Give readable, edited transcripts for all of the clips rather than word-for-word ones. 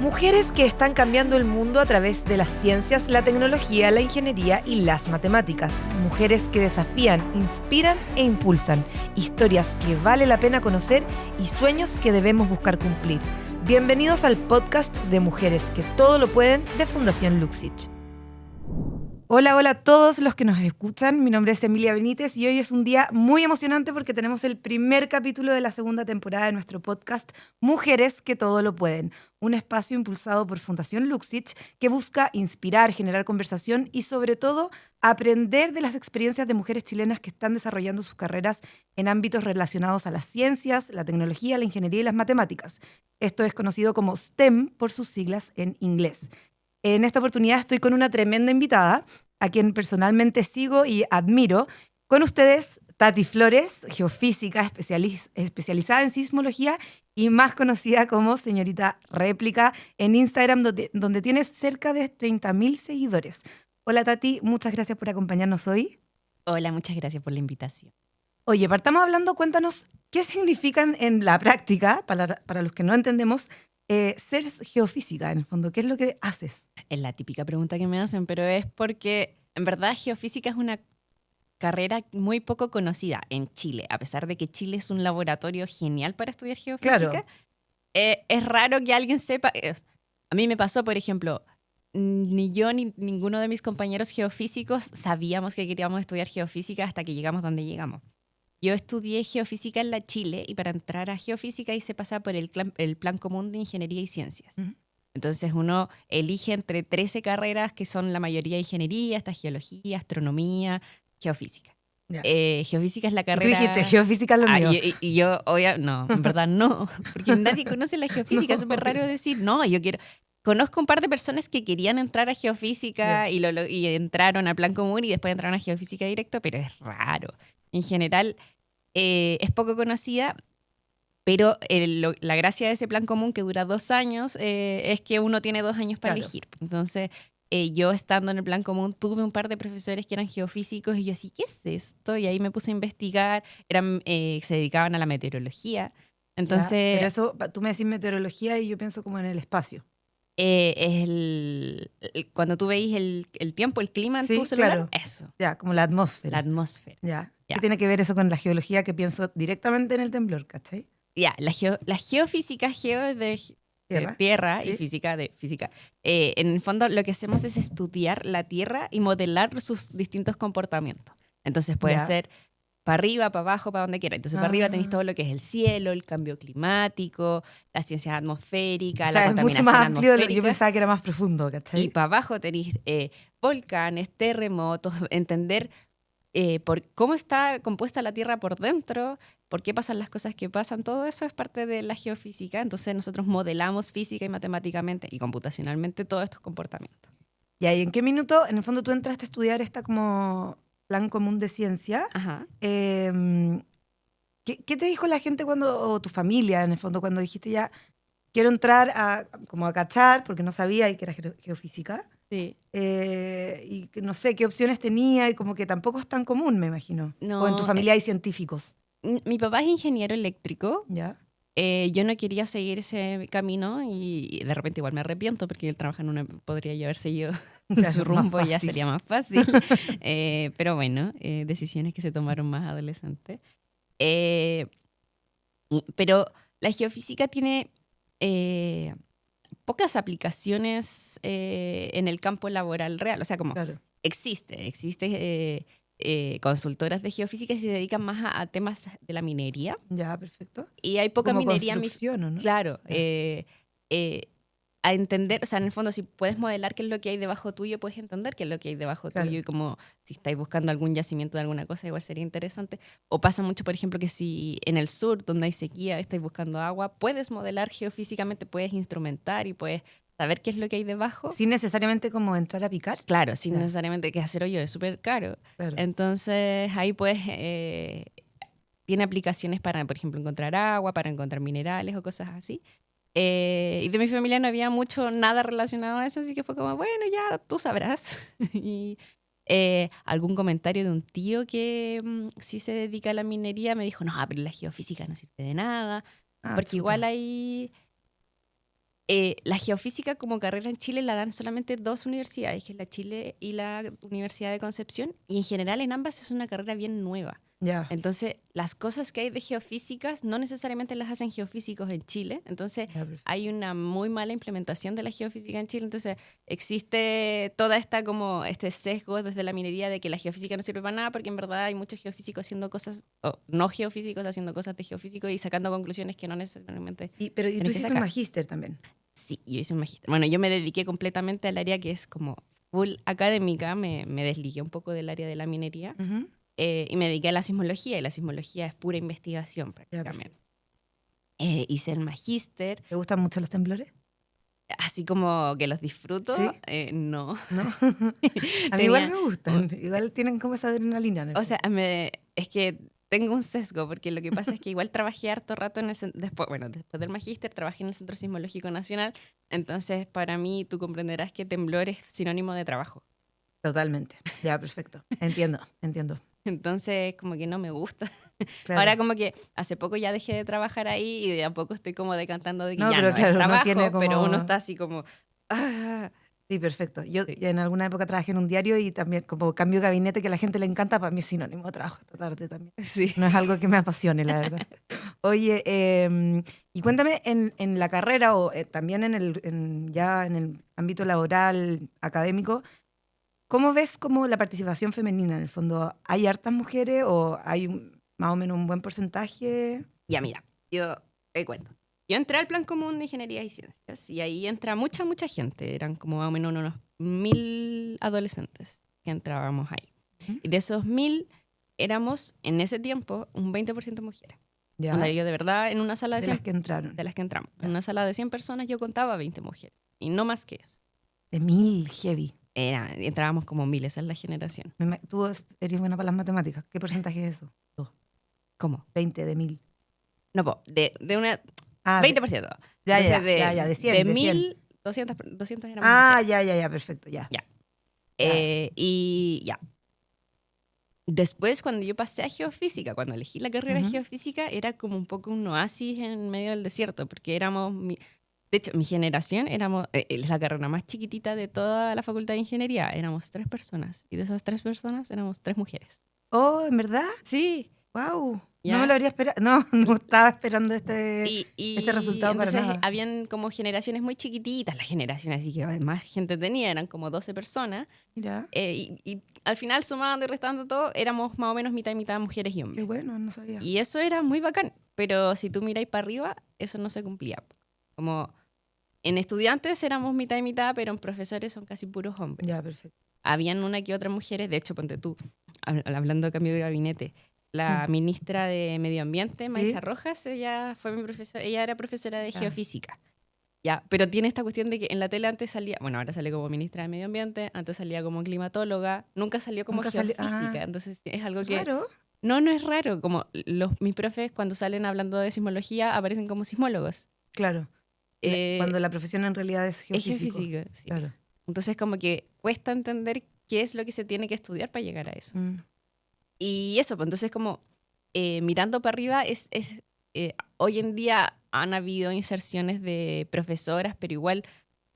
Mujeres que están cambiando el mundo a través de las ciencias, la tecnología, la ingeniería y las matemáticas. Mujeres que desafían, inspiran e impulsan. Historias que vale la pena conocer y sueños que debemos buscar cumplir. Bienvenidos al podcast de Mujeres que todo lo pueden de Fundación Luxich. Hola a todos los que nos escuchan. Mi nombre es Emilia Benítez y hoy es un día muy emocionante porque tenemos el primer capítulo de la segunda temporada de nuestro podcast Mujeres que todo lo pueden, un espacio impulsado por Fundación Luxich que busca inspirar, generar conversación y sobre todo aprender de las experiencias de mujeres chilenas que están desarrollando sus carreras en ámbitos relacionados a las ciencias, la tecnología, la ingeniería y las matemáticas. Esto es conocido como STEM por sus siglas en inglés. En esta oportunidad estoy con una tremenda invitada, a quien personalmente sigo y admiro. Con ustedes, Tati Flores, geofísica especializada en sismología y más conocida como Señorita Réplica en Instagram, donde tienes cerca de 30.000 seguidores. Hola Tati, muchas gracias por acompañarnos hoy. Hola, muchas gracias por la invitación. Oye, partamos hablando, cuéntanos qué significan en la práctica, para los que no entendemos, ser geofísica, en el fondo. ¿Qué es lo que haces? Es la típica pregunta que me hacen, pero es porque en verdad geofísica es una carrera muy poco conocida en Chile. A pesar de que Chile es un laboratorio genial para estudiar geofísica, Claro. Es raro que alguien sepa. A mí me pasó, por ejemplo, ni yo ni ninguno de mis compañeros geofísicos sabíamos que queríamos estudiar geofísica hasta que llegamos donde llegamos. Yo estudié geofísica en la Chile y para entrar a geofísica hice pasar por el Plan Común de Ingeniería y Ciencias. Uh-huh. Entonces uno elige entre 13 carreras que son la mayoría ingeniería, hasta geología, astronomía, geofísica. Ya. Geofísica es la Y carrera... tú dijiste, geofísica es lo mío. Y yo, no, en verdad no, porque nadie conoce la geofísica, es súper raro decir, no, yo quiero... Conozco un par de personas que querían entrar a geofísica y entraron al Plan Común y después entraron a geofísica directo, pero es raro. En general es poco conocida, pero la gracia de ese Plan Común que dura 2 años es que uno tiene 2 años para elegir. Entonces, yo estando en el Plan Común tuve un par de profesores que eran geofísicos y yo así, ¿qué es esto? Y ahí me puse a investigar, se dedicaban a la meteorología. Entonces, ya, pero eso, tú me decís meteorología y yo pienso como en el espacio. Es cuando tú veis el tiempo, el clima en tu celular, claro. Eso. Ya, como la atmósfera. La atmósfera. Ya. Ya. ¿Qué tiene que ver eso con la geología que pienso directamente en el temblor, cachai? Ya, la geofísica, geo es de tierra ¿sí? Y física de física. En el fondo lo que hacemos es estudiar la Tierra y modelar sus distintos comportamientos. Entonces puede ser para arriba, para abajo, para donde quiera. Entonces para arriba tenéis todo lo que es el cielo, el cambio climático, las ciencias atmosféricas, la contaminación es mucho más amplio. atmosférica. Yo pensaba que era más profundo, ¿cachai? Y para abajo tenéis volcanes, terremotos, entender por cómo está compuesta la Tierra por dentro, por qué pasan las cosas que pasan, todo eso es parte de la geofísica. Entonces nosotros modelamos física y matemáticamente y computacionalmente todos estos comportamientos. ¿Y ahí en qué minuto, en el fondo, tú entraste a estudiar esta como Plan Común de Ciencia? Ajá. ¿Qué te dijo la gente o tu familia, en el fondo, cuando dijiste ya, quiero entrar a cachar, porque no sabía y que era geofísica? Sí. Y no sé qué opciones tenía y como que tampoco es tan común, me imagino. No, o en tu familia hay científicos. Mi papá es ingeniero eléctrico. ¿Ya? Yo no quería seguir ese camino y de repente igual me arrepiento porque él trabaja podría yo haber seguido su rumbo y ya sería más fácil. Pero bueno, decisiones que se tomaron más adolescentes. Pero la geofísica tiene pocas aplicaciones en el campo laboral real. O sea, como existe consultoras de geofísica y se dedican más a temas de la minería. Ya, perfecto. Y hay poca como minería. Construcción, ¿no? Claro. A entender, o sea, en el fondo, si puedes modelar qué es lo que hay debajo tuyo, puedes entender qué es lo que hay debajo tuyo y como si estáis buscando algún yacimiento de alguna cosa, igual sería interesante. O pasa mucho, por ejemplo, que si en el sur, donde hay sequía, estáis buscando agua, puedes modelar geofísicamente, puedes instrumentar y puedes saber qué es lo que hay debajo. Sin necesariamente como entrar a picar. Claro, sin necesariamente que hacer hoyo es súper caro. Claro. Entonces, ahí puedes... tiene aplicaciones para, por ejemplo, encontrar agua, para encontrar minerales o cosas así. Y de mi familia no había nada relacionado a eso, así que fue como, bueno, ya tú sabrás. Y algún comentario de un tío que sí se dedica a la minería me dijo, no, pero la geofísica no sirve de nada, porque igual hay La geofísica como carrera en Chile la dan solamente 2 universidades, que es la Chile y la Universidad de Concepción, y en general en ambas es una carrera bien nueva. Ya. Entonces, las cosas que hay de geofísicas no necesariamente las hacen geofísicos en Chile. Entonces, Ya, perfecto. hay una muy mala implementación de la geofísica en Chile. Entonces, existe toda esta como este sesgo desde la minería de que la geofísica no sirve para nada, porque en verdad hay muchos geofísicos haciendo cosas, o no geofísicos haciendo cosas de geofísico y sacando conclusiones que no necesariamente Pero tú tenés que hiciste un sacar. magíster también. Sí, yo hice un magíster. Bueno, yo me dediqué completamente al área que es como full académica, me desligué un poco del área de la minería. Ujú. Y me dediqué a la sismología, y la sismología es pura investigación prácticamente. Hice el magíster, ¿Te gustan mucho los temblores? así como que los disfruto, ¿Sí? no. ¿No? A mí igual me gustan. Igual tienen como esa adrenalina en el O sea, fondo. es que tengo un sesgo, porque lo que pasa es que igual trabajé harto rato después del magíster trabajé en el Centro Sismológico Nacional, entonces para mí tú comprenderás que temblor es sinónimo de trabajo. Totalmente. Ya, perfecto. Entiendo. Entonces, como que no me gusta. Claro. Ahora como que hace poco ya dejé de trabajar ahí y de a poco estoy como decantando de que No, ya pero no claro, es uno trabajo, tiene como- pero uno está así como... ah, Sí, perfecto. Yo sí. ya en alguna época trabajé en un diario y también como cambio de gabinete que a la gente le encanta, para mí es sinónimo de trabajo esta tarde también. Sí. No es algo que me apasione, la verdad. Oye, y cuéntame en la carrera o también ya en el ámbito laboral, académico, ¿cómo ves como la participación femenina en el fondo? ¿Hay hartas mujeres o hay más o menos un buen porcentaje? Ya mira, yo te cuento. Yo entré al Plan Común de Ingeniería y Ciencias y ahí entra mucha gente. Eran como más o menos unos 1000 adolescentes que entrábamos ahí. ¿Mm? Y de esos 1000 éramos en ese tiempo un 20% mujeres. ¿Ya? Onda, yo de verdad en una sala de De 100 las que entraron. de las que entramos. Ya. En una sala de 100 personas yo contaba 20 mujeres. Y no más que eso. De 1000, heavy. Entrábamos como 1000, esa es la generación. Tú eres buena para las matemáticas. ¿Qué porcentaje es eso? 2. ¿Cómo? 20 de 1000. No, de una... Ah, 20%. Ya, Entonces, ya, de 100. de de 100. 1000, 200 éramos Ah, mujeres. ya, perfecto, ya. Ya. Ya. Y ya. Después, cuando yo pasé a geofísica, cuando elegí la carrera de Ujú. geofísica, era como un poco un oasis en medio del desierto, porque de hecho, mi generación es la carrera más chiquitita de toda la facultad de ingeniería. Éramos 3 personas, y de esas 3 personas éramos 3 mujeres. Oh, ¿en verdad? Sí. Wow. ¿Ya? No me lo habría esperado. No, no estaba esperando este resultado para entonces nada. habían como generaciones muy chiquititas, las generaciones así que más gente tenía, eran como 12 personas. Mira, Y al final, sumando y restando todo, éramos más o menos mitad y mitad mujeres y qué hombres. bueno, no sabía. Y eso era muy bacán, pero si tú miráis para arriba, eso no se cumplía. Como en estudiantes éramos mitad y mitad, pero en profesores son casi puros hombres. Ya, perfecto. Habían una que otra mujeres, de hecho, ponte tú, hablando de cambio de gabinete, la ministra de Medio Ambiente, Maisa Rojas, ella fue mi profesora, ella era profesora de Ya. geofísica. Ya, pero tiene esta cuestión de que en la tele antes salía, bueno, ahora sale como ministra de Medio Ambiente, antes salía como climatóloga, nunca salió como Nunca salió- geofísica, entonces es algo que... Claro. No es raro, como mis profes cuando salen hablando de sismología aparecen como sismólogos. Claro. Cuando la profesión en realidad es Es geofísico. geofísica, sí. Claro. Entonces como que cuesta entender qué es lo que se tiene que estudiar para llegar a eso. Mm. Y eso, pues entonces como mirando para arriba, hoy en día han habido inserciones de profesoras, pero igual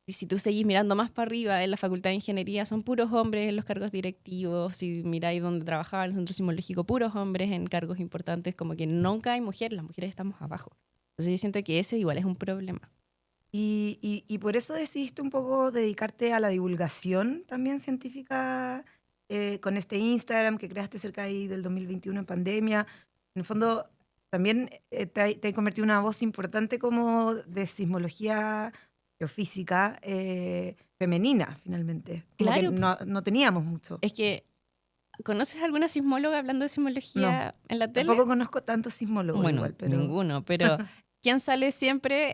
si tú seguís mirando más para arriba en la Facultad de Ingeniería, son puros hombres en los cargos directivos. Si miráis donde trabajaba el Centro Sismológico, puros hombres en cargos importantes, como que nunca hay mujeres, las mujeres estamos abajo. Entonces yo siento que ese igual es un problema. Y por eso decidiste un poco dedicarte a la divulgación también científica con este Instagram que creaste cerca ahí del 2021 en pandemia. En el fondo, también te has convertido en una voz importante como de sismología geofísica femenina, finalmente. Como que Claro. no teníamos mucho. Es que, ¿conoces alguna sismóloga hablando de sismología en la tele? Tampoco conozco tantos sismólogos Bueno, igual, pero ninguno, pero ¿quién sale siempre?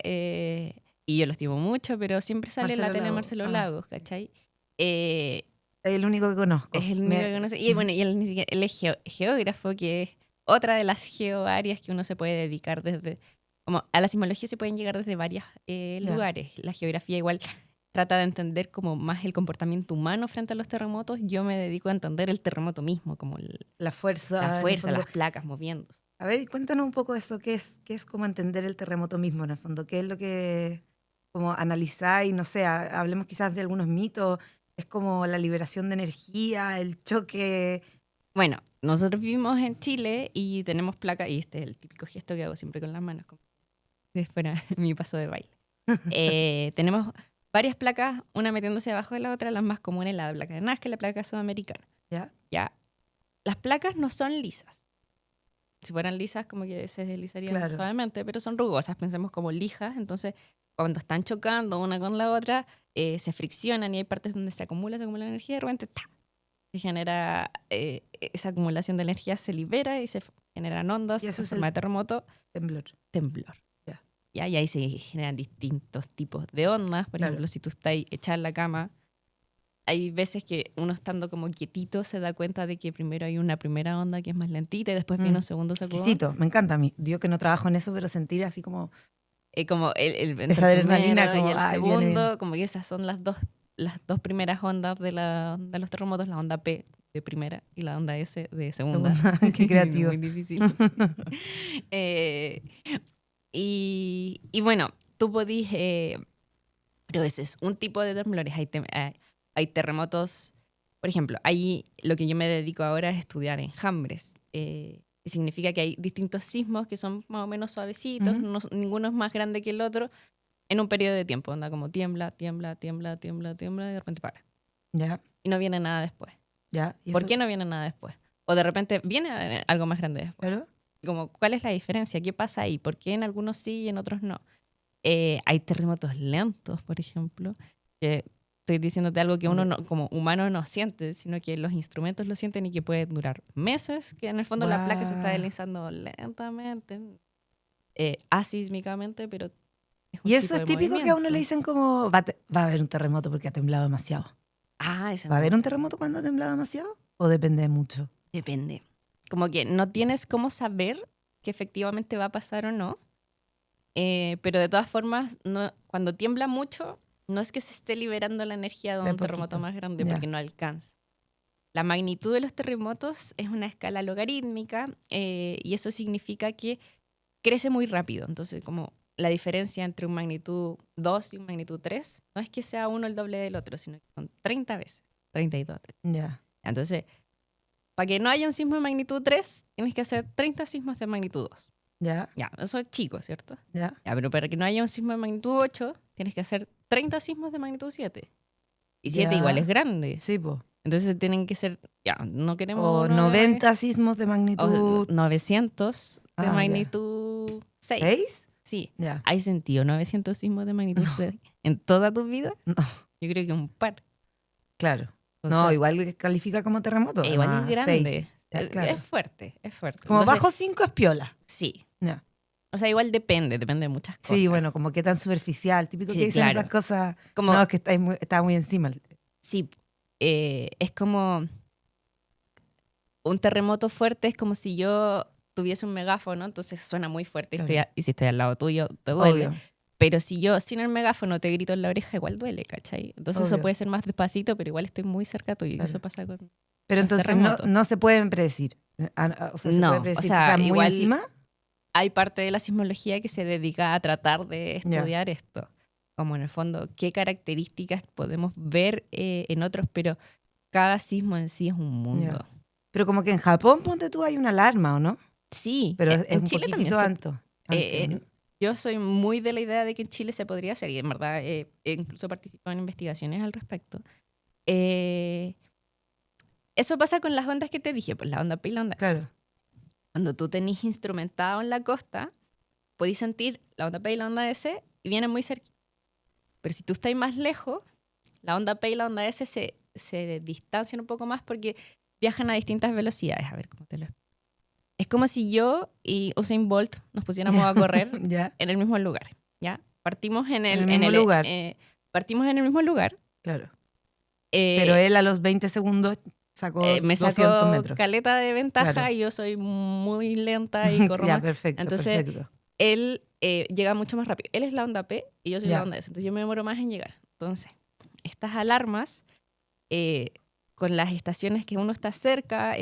Y yo lo estimo mucho, pero siempre sale en la Marcelo tele Lagos. Marcelo Ah. Lagos, ¿cachai? es el único que conozco. Es el único que conoce. Y bueno, y él, él es geógrafo, que es otra de las geoáreas que uno se puede dedicar desde... Como a la sismología se pueden llegar desde varios lugares. La geografía igual trata de entender como más el comportamiento humano frente a los terremotos. Yo me dedico a entender el terremoto mismo, como La fuerza. la en el fuerza, fondo. las placas moviéndose. A ver, cuéntanos un poco eso, qué es como entender el terremoto mismo en el fondo, qué es lo que como analizáis, no sé, hablemos quizás de algunos mitos, es como la liberación de energía, el choque. Bueno, nosotros vivimos en Chile y tenemos placas, y este es el típico gesto que hago siempre con las manos, como si fuera mi paso de baile. Tenemos varias placas, una metiéndose debajo de la otra, las más comunes, la placa de Nazca y la placa sudamericana. ¿Ya? ¿Ya? Las placas no son lisas. Si fueran lisas, como que se deslizarían Claro. suavemente, pero son rugosas, pensemos como lijas. Entonces, cuando están chocando una con la otra, se friccionan y hay partes donde se acumula energía y de repente ¡ta! Se genera esa acumulación de energía, se libera y se generan ondas, Y eso en es forma de terremoto, temblor. Ya. ¿Ya? Y ahí se generan distintos tipos de ondas. Por Claro. ejemplo, si tú estás echada en la cama, hay veces que uno estando como quietito se da cuenta de que primero hay una primera onda que es más lentita y después viene un segundo sacudón. Exquisito, me encanta a mí. Yo que no trabajo en eso, pero sentir así como Como entre esa el adrenalina, primero como y el ay, viene segundo, bien. como que esas son las dos primeras ondas de los terremotos, la onda P de primera y la onda S de segunda. Qué creativo. Muy difícil. Y bueno, tú podís, pero ese es un tipo de temblores. Hay terremotos, por ejemplo, ahí lo que yo me dedico ahora es estudiar enjambres. Significa que hay distintos sismos que son más o menos suavecitos, ninguno es más grande que el otro, en un periodo de tiempo. Onda como tiembla, tiembla, tiembla, tiembla, tiembla, y de repente para. Ya, Y no viene nada después. ya. ¿Y ¿Por eso? qué no viene nada después? O de repente viene algo más grande después. Claro. Como, ¿cuál es la diferencia? ¿Qué pasa ahí? ¿Por qué en algunos sí y en otros no? Hay terremotos lentos, por ejemplo, que estoy diciéndote algo que uno como humano no siente, sino que los instrumentos lo sienten y que puede durar meses, que en el fondo la placa se está deslizando lentamente, asísmicamente, pero es un Y eso tipo es de típico que a uno le movimiento. dicen como va a haber un terremoto porque ha temblado demasiado. Ese ¿Va a me haber un gusta. terremoto cuando ha temblado demasiado? ¿O depende mucho? Depende. Como que no tienes cómo saber que efectivamente va a pasar o no, pero de todas formas, cuando tiembla mucho, no es que se esté liberando la energía de De un terremoto poquito. más grande, Ya. porque no alcanza. La magnitud de los terremotos es una escala logarítmica y eso significa que crece muy rápido. Entonces, como la diferencia entre un magnitud 2 y un magnitud 3 no es que sea uno el doble del otro, sino que son 30 veces, 32. Ya. Entonces, para que no haya un sismo de magnitud 3, tienes que hacer 30 sismos de magnitud 2. Ya. Ya, eso es chico, ¿cierto? Ya. Ya, pero para que no haya un sismo de magnitud 8, tienes que hacer 30 sismos de magnitud 7. Y 7 Ya. igual es grande. Sí, po. Entonces tienen que ser, ya, no queremos O uno de 90 sismos de o magnitud 900 de ya. magnitud 6. ¿6? Sí. Ya. ¿Hay sentido 900 sismos de magnitud 6 en toda tu vida? No, Yo creo que un par. claro. O No, sea, igual califica como terremoto. igual además, es grande. 6. Ya, claro. Es fuerte, es fuerte. Como Entonces, bajo 5 es piola. Sí. Ya. O sea, igual depende de muchas cosas. Sí, bueno, como que tan superficial. Típico Sí, que dicen claro. esas cosas. Como, No, es que está muy encima. sí, es como un terremoto fuerte, es como si yo tuviese un megáfono, entonces suena muy fuerte Claro. y si estoy al lado tuyo, te duele. Obvio. Pero si yo sin el megáfono te grito en la oreja, igual duele, ¿cachai? Entonces eso Obvio. puede ser más despacito, pero igual estoy muy cerca tuyo. Claro. Y eso pasa con... Pero los entonces terremotos. no se pueden predecir. O sea, se No, puede o predecir sea, quizás muy igual- encima. Hay parte de la sismología que se dedica a tratar de estudiar esto. Como en el fondo, qué características podemos ver en otros, pero cada sismo en sí es un mundo. Ya. Pero como que en Japón, ponte tú, hay una alarma, ¿o no? Sí, Pero es en un Chile también poquitito se- antes, ¿no? yo soy muy de la idea de que en Chile se podría hacer, y en verdad incluso participo en investigaciones al respecto. Eso pasa con las ondas que te dije, pues la onda P y la onda S. Claro. Cuando tú tenés instrumentado en la costa, podés sentir la onda P y la onda S y vienen muy cerca. Pero si tú estás más lejos, la onda P y la onda S se distancian un poco más porque viajan a distintas velocidades. A ver cómo te lo explico. Es como si yo y Usain Bolt nos pusiéramos a correr Ya, en el mismo lugar, ¿ya? Partimos en el mismo lugar. Partimos en el mismo lugar. claro. Eh, Pero él a los 20 segundos sacó me 200 sacó metros. caleta de ventaja Claro. y yo soy muy lenta y corro Ya, más. perfecto, Entonces, perfecto. Él llega mucho más rápido. Él es la onda P y yo soy Ya. la onda S. Entonces yo me demoro más en llegar. Entonces, estas alarmas, con las estaciones que uno está cerca,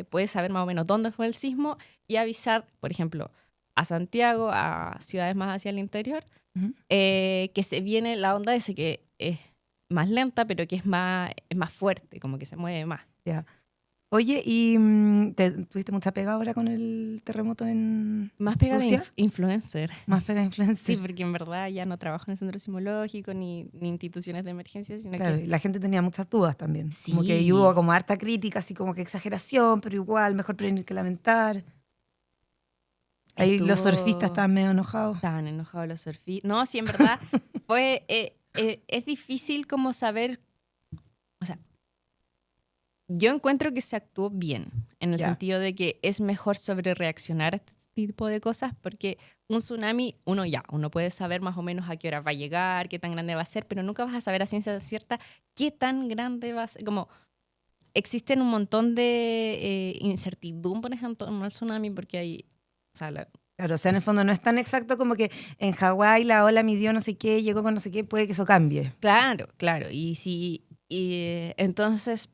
puede saber más o menos dónde fue el sismo y avisar, por ejemplo, a Santiago, a ciudades más hacia el interior, Ujú. que se viene la onda ese que es más lenta, pero que es más fuerte, como que se mueve más. Ya. Oye, ¿y tuviste mucha pega ahora con el terremoto en Más pega de Rusia? influencer. Más pega Sí, influencer. porque en verdad ya no trabajo en el centro sismológico ni instituciones de emergencia, sino Claro, que y la gente tenía muchas dudas también. Como que sí, hubo como harta crítica, así como que exageración, pero igual, mejor prevenir que lamentar. Ahí los surfistas estuvo... estaban medio enojados. Estaban enojados los surfistas. No, sí, en verdad fue... es difícil como saber... O sea, yo encuentro que se actuó bien, en el Ya. sentido de que es mejor sobre reaccionar a este tipo de cosas, porque un tsunami, uno puede saber más o menos a qué hora va a llegar, qué tan grande va a ser, pero nunca vas a saber a ciencia cierta qué tan grande va a ser. Como existen un montón de incertidumbres en torno al tsunami, porque hay... O sea, Claro, o sea, en el fondo no es tan exacto como que en Hawái la ola midió no sé qué, llegó con no sé qué, puede que eso cambie. claro, claro. Entonces,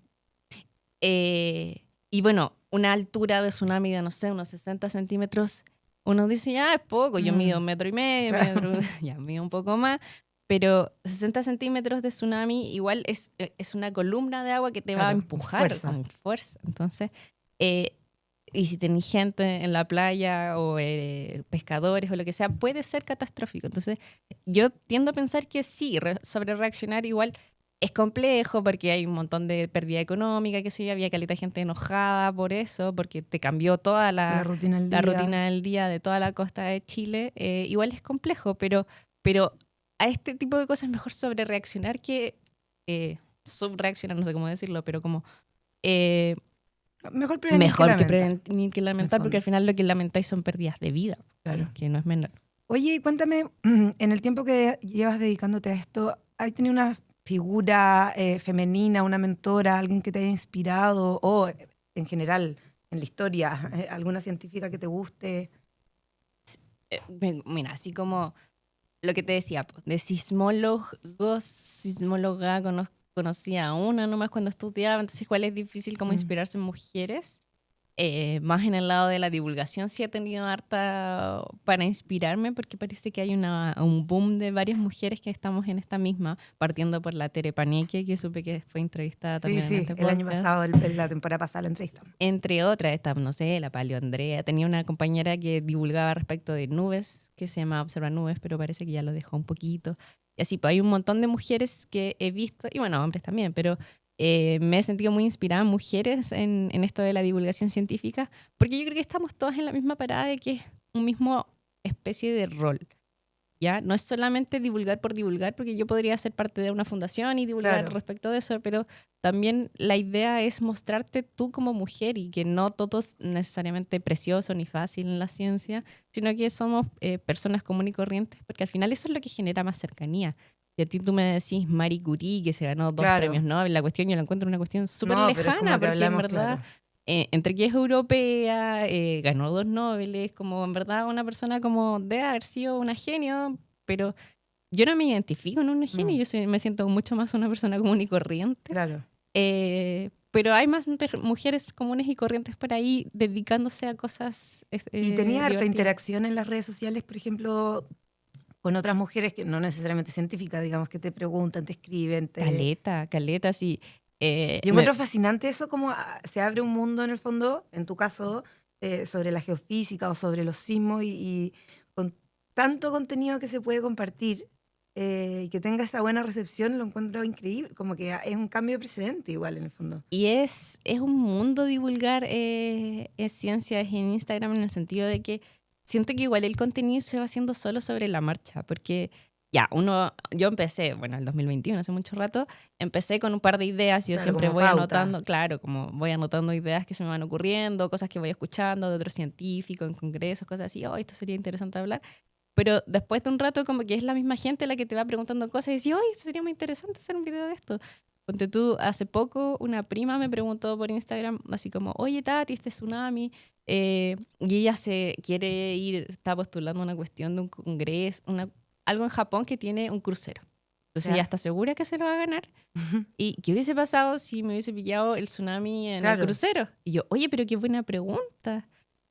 y bueno, una altura de tsunami de, no sé, unos 60 centímetros, uno dice, ya es poco, yo mido 1,5 metros, Claro. ya mido un poco más, pero 60 centímetros de tsunami igual es una columna de agua que te va a Claro, empujar fuerza. con fuerza. Entonces, eh, y si tenés gente en la playa o pescadores o lo que sea, puede ser catastrófico. Entonces, yo tiendo a pensar que sí, sobre reaccionar igual es complejo porque hay un montón de pérdida económica, que sé yo, había caleta de gente enojada por eso, porque te cambió toda La rutina del la día. rutina del día de toda la costa de Chile. Igual es complejo, pero a este tipo de cosas es mejor sobre reaccionar que subreaccionar, no sé cómo decirlo, pero como... eh, Mejor prevenir que mejor que lamentar, prevenir que en el lamentar, porque fondo. al final lo que lamentáis son pérdidas de vida, Claro. que no es menor. Oye, y cuéntame, en el tiempo que llevas dedicándote a esto, ¿has tenido una figura femenina, una mentora, alguien que te haya inspirado o en general en la historia, alguna científica que te guste? Mira, así como lo que te decía, pues, de sismólogos, sismóloga, conocía a una nomás cuando estudiaba, entonces igual es difícil como Mm, inspirarse en mujeres. Más en el lado de la divulgación sí he tenido harta para inspirarme porque parece que hay un boom de varias mujeres que estamos en esta misma, partiendo por la Tere Paneque, que supe que fue entrevistada sí, también en sí, este el año podcast. pasado, la temporada pasada la entrevista. Entre otras, esta, no sé, la Paleo Andrea. Tenía una compañera que divulgaba respecto de nubes, que se llama Observa Nubes, pero parece que ya lo dejó un poquito. Y así, pues hay un montón de mujeres que he visto, y bueno, hombres también, pero me he sentido muy inspirada en mujeres en esto de la divulgación científica, porque yo creo que estamos todas en la misma parada de que es un mismo especie de rol. ¿Ya? No es solamente divulgar por divulgar, porque yo podría ser parte de una fundación y divulgar Claro, respecto de eso, pero también la idea es mostrarte tú como mujer y que no todo es necesariamente precioso ni fácil en la ciencia, sino que somos personas comunes y corrientes, porque al final eso es lo que genera más cercanía. Si a ti tú me decís Marie Curie, que se ganó 2 claro. premios Nobel, la cuestión yo la encuentro una cuestión súper No, pero es lejana, como que porque en hablamos, verdad claro. entre que es europea, ganó 2 Nobeles, como en verdad una persona como debe haber sido una genio, pero yo no me identifico en una genio, No, me siento mucho más una persona común y corriente. claro. Pero hay más mujeres comunes y corrientes por ahí dedicándose a cosas ¿Y tenías harta divertidas. interacción en las redes sociales, por ejemplo, con otras mujeres que no necesariamente científicas, digamos, que te preguntan, te escriben, te... Caleta, caleta, sí. Yo encuentro fascinante eso, como se abre un mundo en el fondo, en tu caso, sobre la geofísica o sobre los sismos y con tanto contenido que se puede compartir y que tenga esa buena recepción, lo encuentro increíble, como que es un cambio de precedente igual en el fondo. Y es un mundo divulgar ciencias en Instagram en el sentido de que siento que igual el contenido se va haciendo solo sobre la marcha, porque ya, yo empecé, bueno, el 2021, hace mucho rato, empecé con un par de ideas, yo Claro, siempre como voy pauta. anotando, claro, como voy anotando ideas que se me van ocurriendo, cosas que voy escuchando de otros científicos en congresos, cosas así, oh, esto sería interesante hablar. Pero después de un rato como que es la misma gente la que te va preguntando cosas y dices, oye, esto sería muy interesante hacer un video de esto. Ponte tú, hace poco una prima me preguntó por Instagram así como, oye Tati, este tsunami, y ella se quiere ir, está postulando una cuestión de un congreso, algo en Japón que tiene un crucero. Entonces ¿Ya? ella está segura que se lo va a ganar. ¿Y qué hubiese pasado si me hubiese pillado el tsunami en el Claro, crucero? Y yo, oye, pero qué buena pregunta.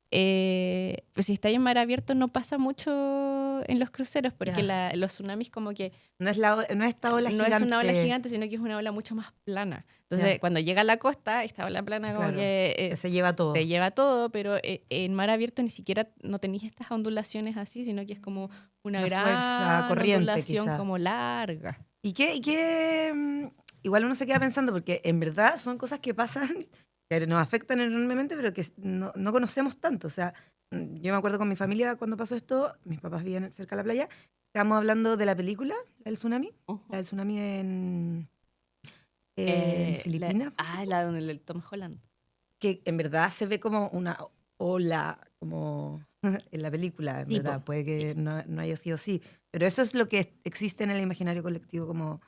Pues si está en mar abierto no pasa mucho en los cruceros, porque Ya. los tsunamis como que No es, no es esta ola no gigante. es una ola gigante, sino que es una ola mucho más plana. Entonces, Ya. cuando llega a la costa, esta ola plana como Claro, que que se lleva todo. te lleva todo, pero en mar abierto ni siquiera no tenéis estas ondulaciones así, sino que es como una Una gran fuerza corriente, ondulación quizá. como larga. Y igual uno se queda pensando, porque en verdad son cosas que pasan, que nos afectan enormemente, pero que no conocemos tanto. O sea, yo me acuerdo con mi familia cuando pasó esto, mis papás vivían cerca de la playa, estábamos hablando de la película, la del tsunami, la del tsunami en Filipinas, La de el Tom Holland. que en verdad se ve como una ola, como en la película, en Sí, verdad, po. puede que no haya sido así, pero eso es lo que existe en el imaginario colectivo como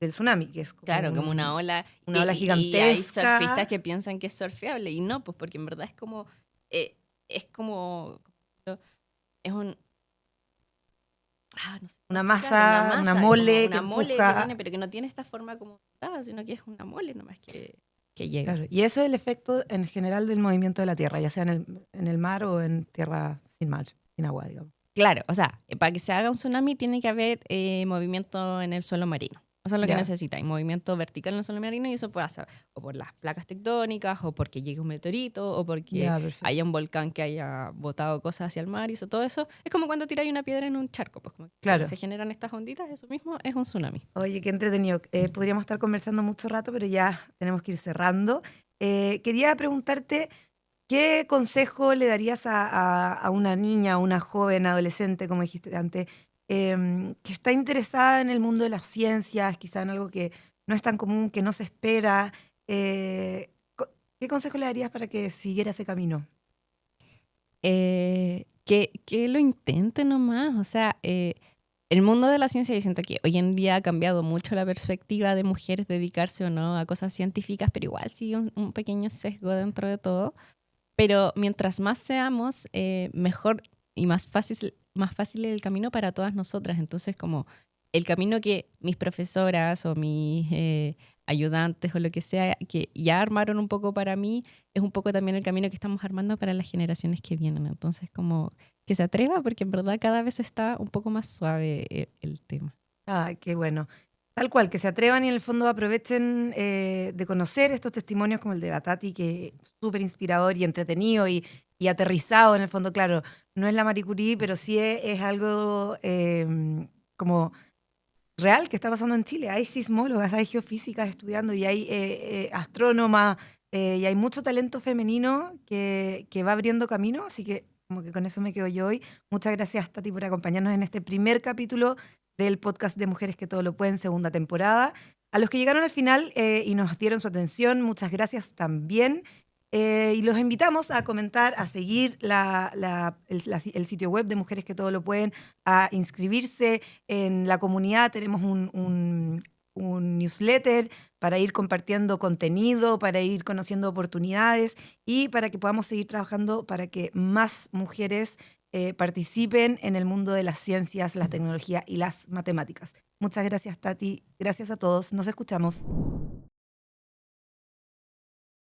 del tsunami, que es como Claro, como una ola. una ola Y hay gigantesca. surfistas que piensan que es surfeable y no, pues porque en verdad eh, es como, es un, no sé cómo Una explicarlo, masa, una como mole que una mole que empuja. viene, pero que no tiene esta forma como sino que es una mole nomás que llega. Claro, y eso es el efecto en general del movimiento de la Tierra, ya sea en el mar o en tierra sin mar, sin agua, digamos. Claro, o sea, para que se haga un tsunami tiene que haber movimiento en el suelo marino. Eso es lo que Ya. necesita, hay movimiento vertical en el suelo marino y eso puede ser o por las placas tectónicas, o porque llegue un meteorito, o porque Ya, perfecto. haya un volcán que haya botado cosas hacia el mar y eso, todo eso. Es como cuando tiráis una piedra en un charco, pues como que Claro. se generan estas onditas, eso mismo es un tsunami. Oye, qué entretenido. Podríamos estar conversando mucho rato, pero ya tenemos que ir cerrando. Quería preguntarte, ¿qué consejo le darías a una niña, a una joven, adolescente, como dijiste antes, que está interesada en el mundo de las ciencias, quizá en algo que no es tan común, que no se espera? ¿Qué consejo le darías para que siguiera ese camino? Que lo intente nomás, o sea, el mundo de la ciencia, yo siento que hoy en día ha cambiado mucho la perspectiva de mujeres dedicarse o no a cosas científicas, pero igual sigue un pequeño sesgo dentro de todo. Pero mientras más seamos, mejor y más fácil es el camino para todas nosotras. Entonces, como el camino que mis profesoras o mis ayudantes o lo que sea, que ya armaron un poco para mí, es un poco también el camino que estamos armando para las generaciones que vienen. Entonces, como que se atreva, porque en verdad cada vez está un poco más suave el tema. Ah, qué bueno. Tal cual, que se atrevan y en el fondo aprovechen de conocer estos testimonios como el de la Tati, que es súper inspirador y entretenido y aterrizado en el fondo. Claro, no es la Marie Curie, pero sí es algo como real que está pasando en Chile. Hay sismólogas, hay geofísicas estudiando y hay astrónomas y hay mucho talento femenino que va abriendo camino, así que como que con eso me quedo yo hoy. Muchas gracias, Tati, por acompañarnos en este primer capítulo del podcast de Mujeres que Todo Lo Pueden, segunda temporada. A los que llegaron al final y nos dieron su atención, muchas gracias también. Y los invitamos a comentar, a seguir el sitio web de Mujeres que Todo Lo Pueden, a inscribirse en la comunidad. Tenemos un newsletter para ir compartiendo contenido, para ir conociendo oportunidades y para que podamos seguir trabajando para que más mujeres participen en el mundo de las ciencias, la tecnología y las matemáticas. Muchas gracias, Tati. Gracias a todos. Nos escuchamos.